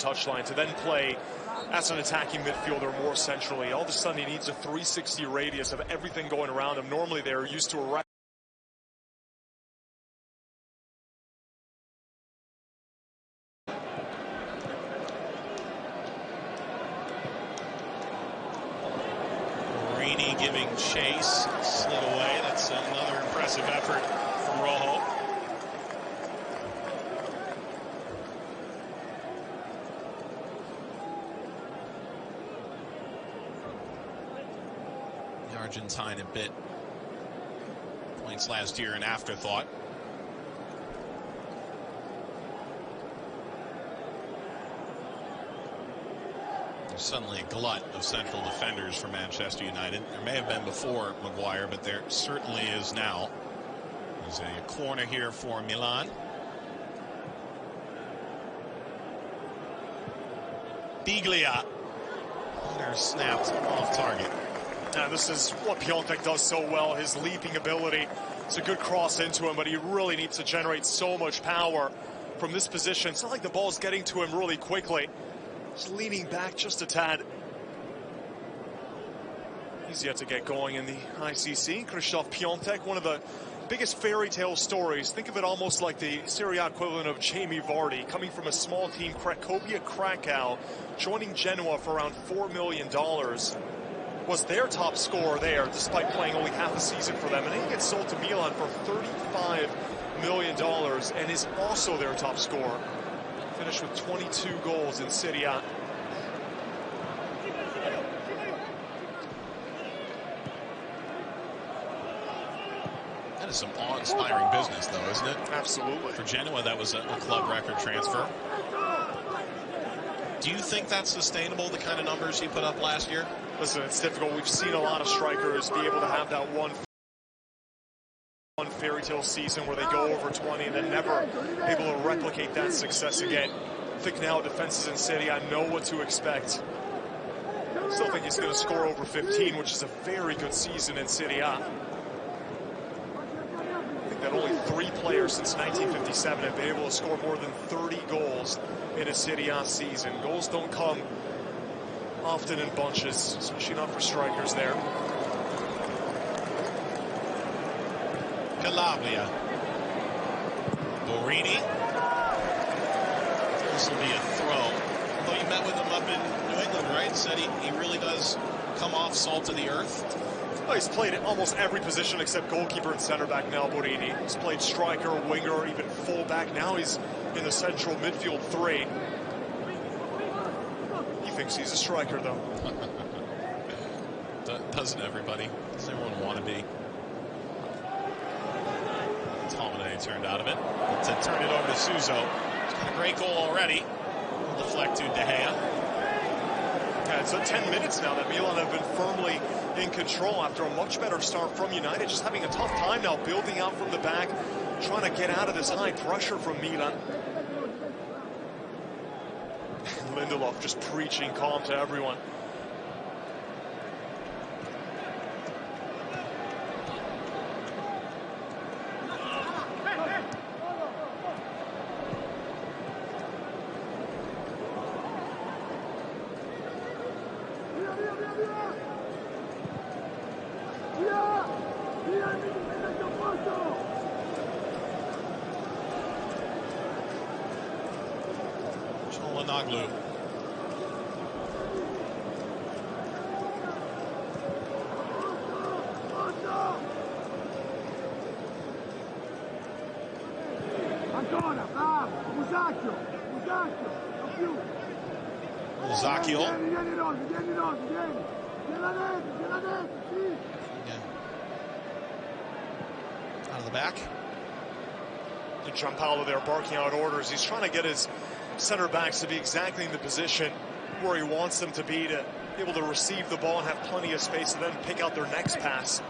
touchline to then play as an attacking midfielder more centrally. All of a sudden he needs a 360 radius of everything going around him. Normally they're used to a giving chase, slid away. That's another impressive effort from Rojo. The Argentine a bit points last year an afterthought. Suddenly a glut of central defenders for Manchester United. There may have been before Maguire, but there certainly is now. There's a corner here for Milan. Biglia. They're snapped off target. Yeah, this is what Piontek does so well, his leaping ability. It's a good cross into him, but he really needs to generate so much power from this position. It's not like the ball's getting to him really quickly. Just leaning back just a tad. He's yet to get going in the ICC. Krzysztof Piontek, one of the biggest fairy tale stories. Think of it almost like the Serie A equivalent of Jamie Vardy, coming from a small team, Cracovia Krakow, joining Genoa for around $4 million. Was their top scorer there, despite playing only half a season for them. And then he gets sold to Milan for $35 million and is also their top scorer. Finished with 22 goals in Serie A. That is some awe-inspiring business, though, isn't it? Absolutely. For Genoa, that was a club record transfer. Do you think that's sustainable, the kind of numbers he put up last year? Listen, it's difficult. We've seen a lot of strikers be able to have that one fairy tale season where they go over 20 and then never able to replicate that success again. I think now defenses in Serie A know what to expect. Still think he's going to score over 15, which is a very good season in Serie A. I think that only 3 players since 1957 have been able to score more than 30 goals in a Serie A season. Goals don't come often in bunches, especially not for strikers there. Calabria. Borini. This will be a throw. Although you met with him up in New England, right? Said he really does come off salt of the earth. Well, he's played at almost every position except goalkeeper and center back now, Borini. He's played striker, winger, even fullback. Now he's in the central midfield 3. He thinks he's a striker, though. Doesn't everybody? Doesn't everyone want to be? Holiday turned out of it. To turn it over to Suso. He's got a great goal already. Deflect to De Gea. Yeah, it's 10 minutes now that Milan have been firmly in control after a much better start from United. Just having a tough time now building out from the back, trying to get out of this high pressure from Milan. Lindelof just preaching calm to everyone. Out of the back. And Gianpaolo there barking out orders. He's trying to get his center backs to be exactly in the position where he wants them to be able to receive the ball and have plenty of space to then pick out their next pass.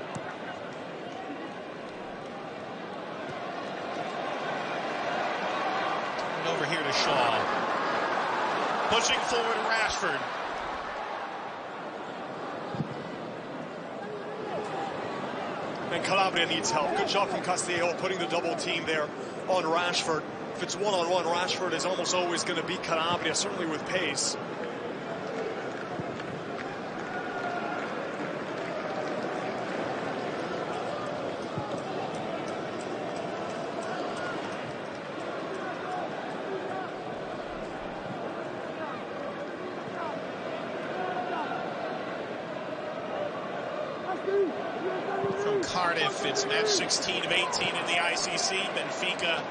And over here to Shaw. Pushing forward Rashford. And Calabria needs help. Good job from Castillo putting the double team there on Rashford. if it's one-on-one, Rashford is almost always going to beat Calabria, certainly with pace. From Cardiff, it's match 16 of 18 in the ICC. Benfica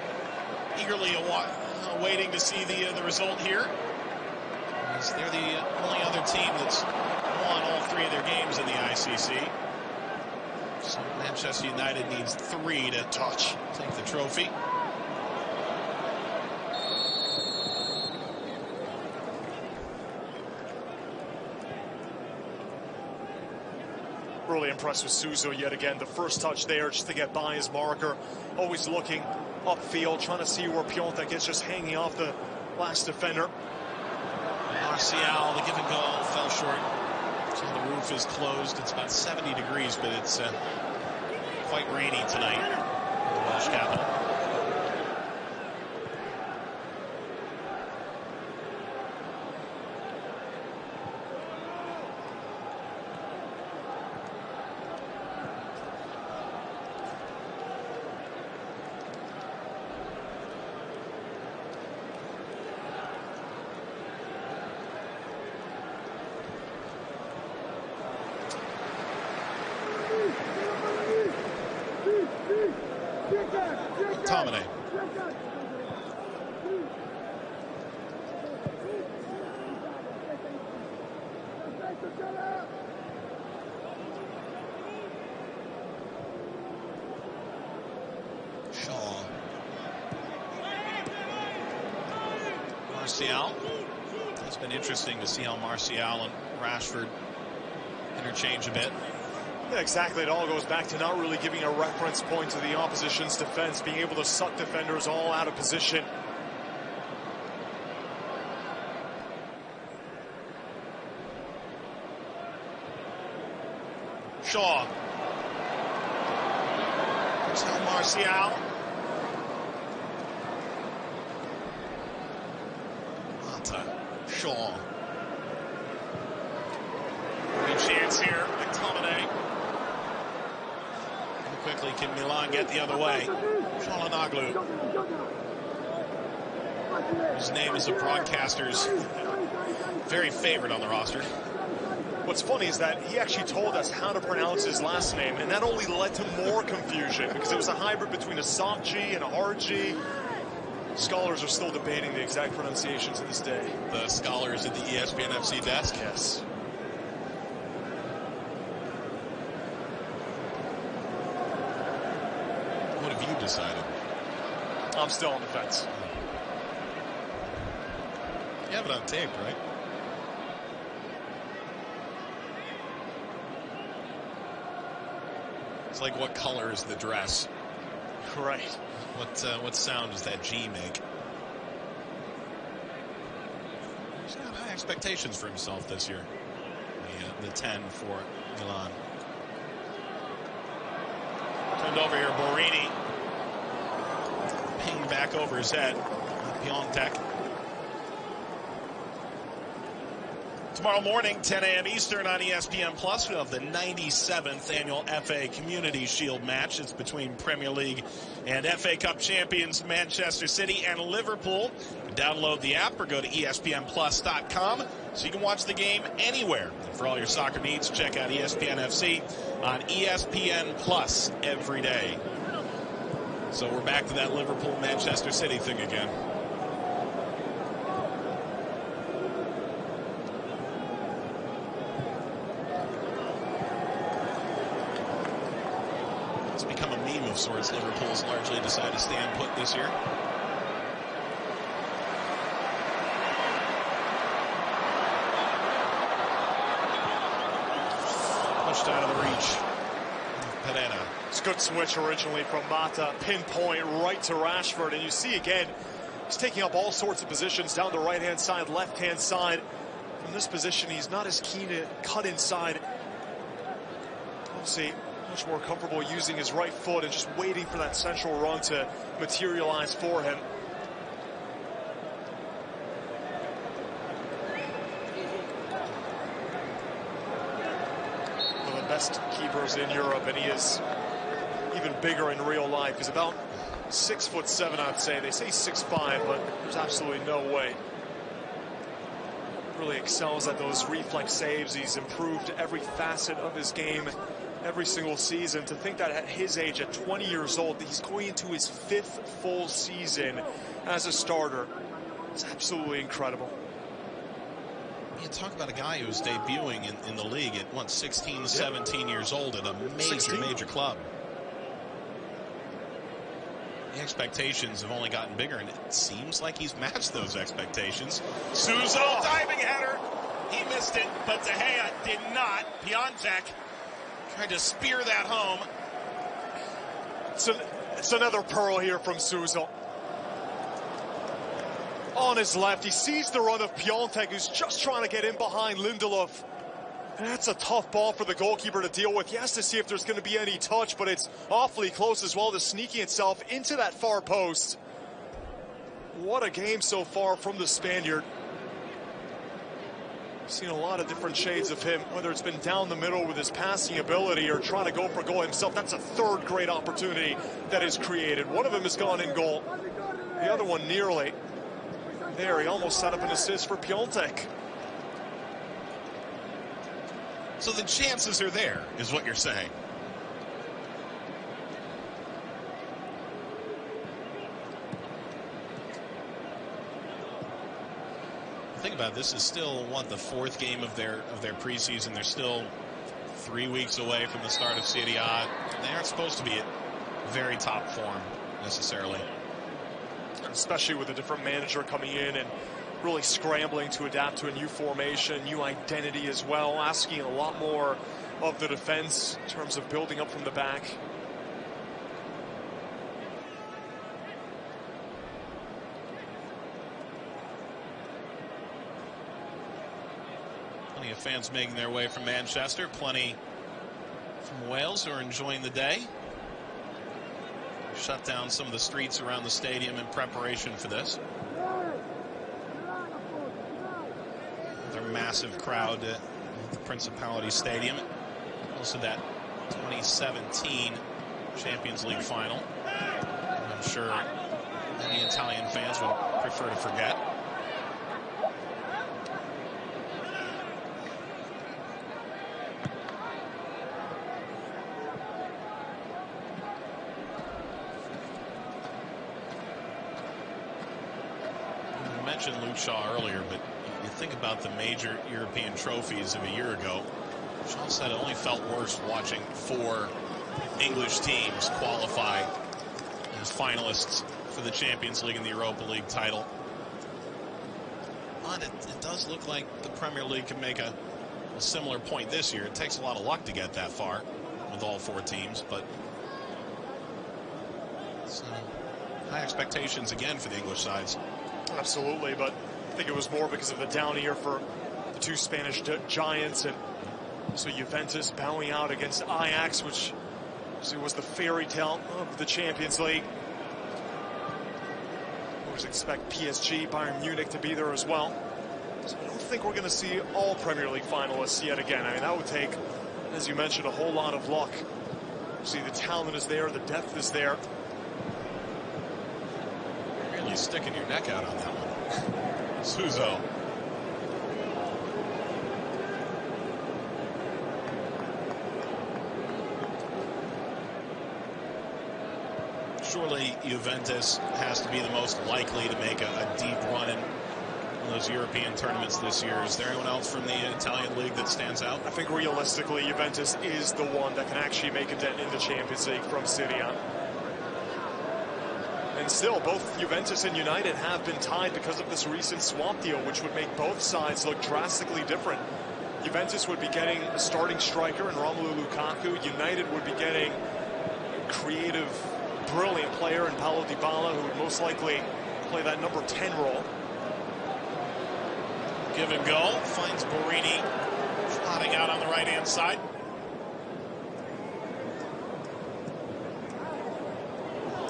eagerly waiting to see the result here, as they're the only other team that's won all 3 of their games in the ICC. So Manchester United needs 3 to take the trophy. Really impressed with Suso yet again. The first touch there just to get by his marker. Always looking upfield, trying to see where Piontek is, just hanging off the last defender. Martial, the give and go, fell short. So the roof is closed. It's about 70 degrees, but it's quite rainy tonight in the Welsh capital. Tomine. Shaw. Martial. It's been interesting to see how Martial and Rashford interchange a bit. Yeah, exactly. It all goes back to not really giving a reference point to the opposition's defense, being able to suck defenders all out of position. Shaw. Tell Martial. Mata. Shaw. Good chance here. McTominay. Quickly, can Milan get the other way? Çalhanoğlu. His name is a broadcaster's very favorite on the roster. What's funny is that he actually told us how to pronounce his last name, and that only led to more confusion because it was a hybrid between a soft G and a hard G. Scholars are still debating the exact pronunciation to this day. The scholars at the ESPN FC desk? Yes. What have you decided? I'm still on the fence. You have it on tape, right? It's like, what color is the dress? Right. What sound does that G make? He's got high expectations for himself this year. The 10 for Milan. Turned over here, Borini. Ping back over his head. Piontek. Tomorrow morning, 10 a.m. Eastern on ESPN Plus, we'll have the 97th annual FA Community Shield match. It's between Premier League and FA Cup champions Manchester City and Liverpool. Download the app or go to espnplus.com so you can watch the game anywhere. And for all your soccer needs, check out ESPN FC on ESPN Plus every day. So we're back to that Liverpool-Manchester City thing again. It's become a meme of sorts. Liverpool's largely decided to stand put this year. Pushed out of the reach. Pereira. It's a good switch originally from Mata. Pinpoint right to Rashford. And you see again, he's taking up all sorts of positions down the right-hand side, left-hand side. From this position, he's not as keen to cut inside. Obviously, much more comfortable using his right foot and just waiting for that central run to materialize for him. best keepers in Europe, and he is even bigger in real life. He's about 6'7", I'd say. They say 6'5", but there's absolutely no way. Really excels at those reflex saves. He's improved every facet of his game every single season. To think that at his age, at 20 years old, he's going into his 5th full season as a starter. It's absolutely incredible. You talk about a guy who's debuting in the league at 16, 17 years old at a major club. The expectations have only gotten bigger, and it seems like he's matched those expectations. Suso, diving header. He missed it, but De Gea did not. Piontek tried to spear that home. It's another pearl here from Suso. On his left, he sees the run of Piontek, who's just trying to get in behind Lindelof. And that's a tough ball for the goalkeeper to deal with. He has to see if there's going to be any touch, but it's awfully close as well to sneaking itself into that far post. What a game so far from the Spaniard. Seen a lot of different shades of him, whether it's been down the middle with his passing ability or trying to go for goal himself. That's a third great opportunity that is created. One of them has gone in goal. The other one nearly. There, he almost set up an assist for Piontek. So the chances are there, is what you're saying. Think about it, this is still the 4th game of their preseason. They're still 3 weeks away from the start of Serie A. They aren't supposed to be at very top form necessarily, especially with a different manager coming in and really scrambling to adapt to a new formation, new identity as well, asking a lot more of the defense in terms of building up from the back. Plenty of fans making their way from Manchester, plenty from Wales who are enjoying the day. Shut down some of the streets around the stadium in preparation for this. Their massive crowd at the Principality Stadium. Also that 2017 Champions League final. I'm sure many Italian fans would prefer to forget. I mentioned Luke Shaw earlier, but you think about the major European trophies of a year ago. Shaw said it only felt worse watching 4 English teams qualify as finalists for the Champions League and the Europa League title. But it does look like the Premier League can make a similar point this year. It takes a lot of luck to get that far with all 4 teams, but it's, high expectations again for the English sides. Absolutely, but I think it was more because of the down year for the 2 Spanish giants, and so Juventus bowing out against Ajax, which was the fairy tale of the Champions League. Always expect PSG, Bayern Munich to be there as well. So I don't think we're going to see all Premier League finalists yet again. I mean, that would take, as you mentioned, a whole lot of luck. See, the talent is there, the depth is there. You're really sticking your neck out on that one. Suso. Surely Juventus has to be the most likely to make a deep run in those European tournaments this year. Is there anyone else from the Italian league that stands out? I think realistically Juventus is the one that can actually make a dent in the Champions League from Serie A. And still, both Juventus and United have been tied because of this recent swap deal, which would make both sides look drastically different. Juventus would be getting a starting striker in Romelu Lukaku. United would be getting a creative, brilliant player in Paulo Dybala, who would most likely play that number 10 role. Give and go, finds Borini trotting out on the right-hand side.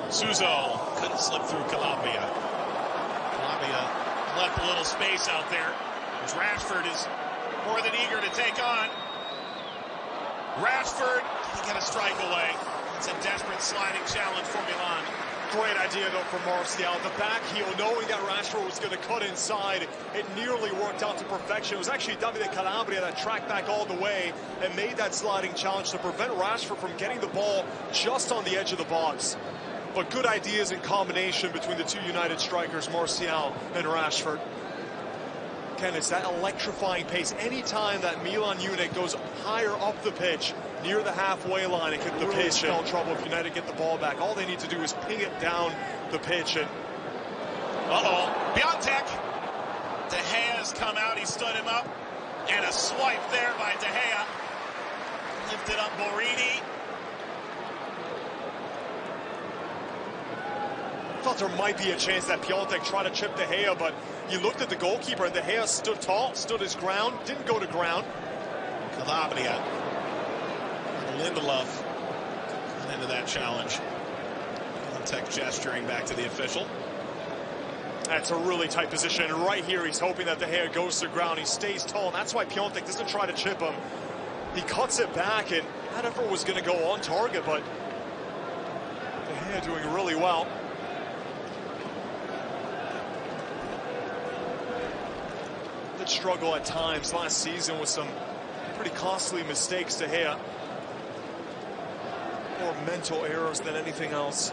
Suso couldn't slip through Calabria. Calabria left a little space out there, which Rashford is more than eager to take on. Rashford can get a strike away. It's a desperate sliding challenge for Milan. Great idea, though, from Martial. The back heel, knowing that Rashford was going to cut inside, it nearly worked out to perfection. It was actually Davide Calabria that tracked back all the way and made that sliding challenge to prevent Rashford from getting the ball just on the edge of the box. But good ideas in combination between the two United strikers, Martial and Rashford. Ken, it's that electrifying pace. Anytime that Milan unit goes higher up the pitch, near the halfway line, it could really spell trouble if United get the ball back. All they need to do is ping it down the pitch. And Piontek. De Gea's come out. He stood him up. And a swipe there by De Gea. Lifted up Borini. Thought there might be a chance that Piontek tried to chip De Gea, but he looked at the goalkeeper, and De Gea stood tall, stood his ground, didn't go to ground. Calabria. Lindelof into that challenge. Piontek gesturing back to the official. That's a really tight position. And right here, he's hoping that De Gea goes to ground. He stays tall, and that's why Piontek doesn't try to chip him. He cuts it back, and that effort was going to go on target, but De Gea doing really well. Did struggle at times last season with some pretty costly mistakes, De Gea. More mental errors than anything else.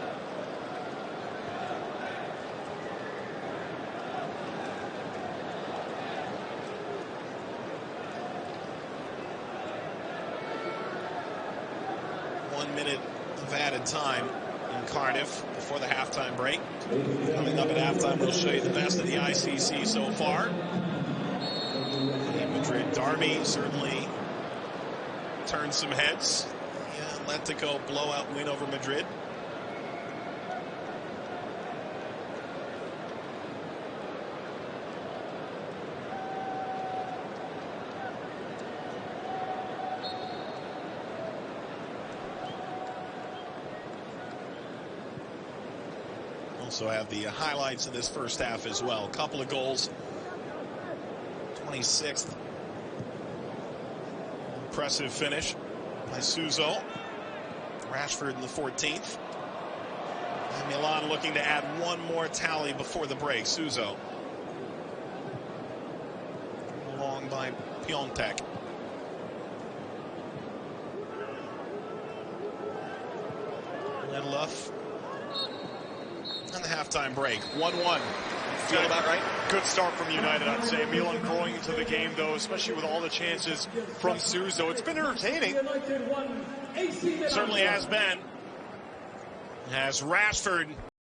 One minute of added time in Cardiff before the halftime break. Coming up at halftime, we'll show you the best of the ICC so far. The Madrid derby certainly turned some heads. Atletico blowout win over Madrid. Also have the highlights of this first half as well. A couple of goals. 26th. Impressive finish by Suso. Rashford in the 14th. And Milan looking to add one more tally before the break. Suso. Along by Piontek. Lindelof. And the halftime break. 1-1. Feel about right? Good start from United, I'd say. Milan growing into the game, though, especially with all the chances from Suso. It's been entertaining. Certainly has been. As Rashford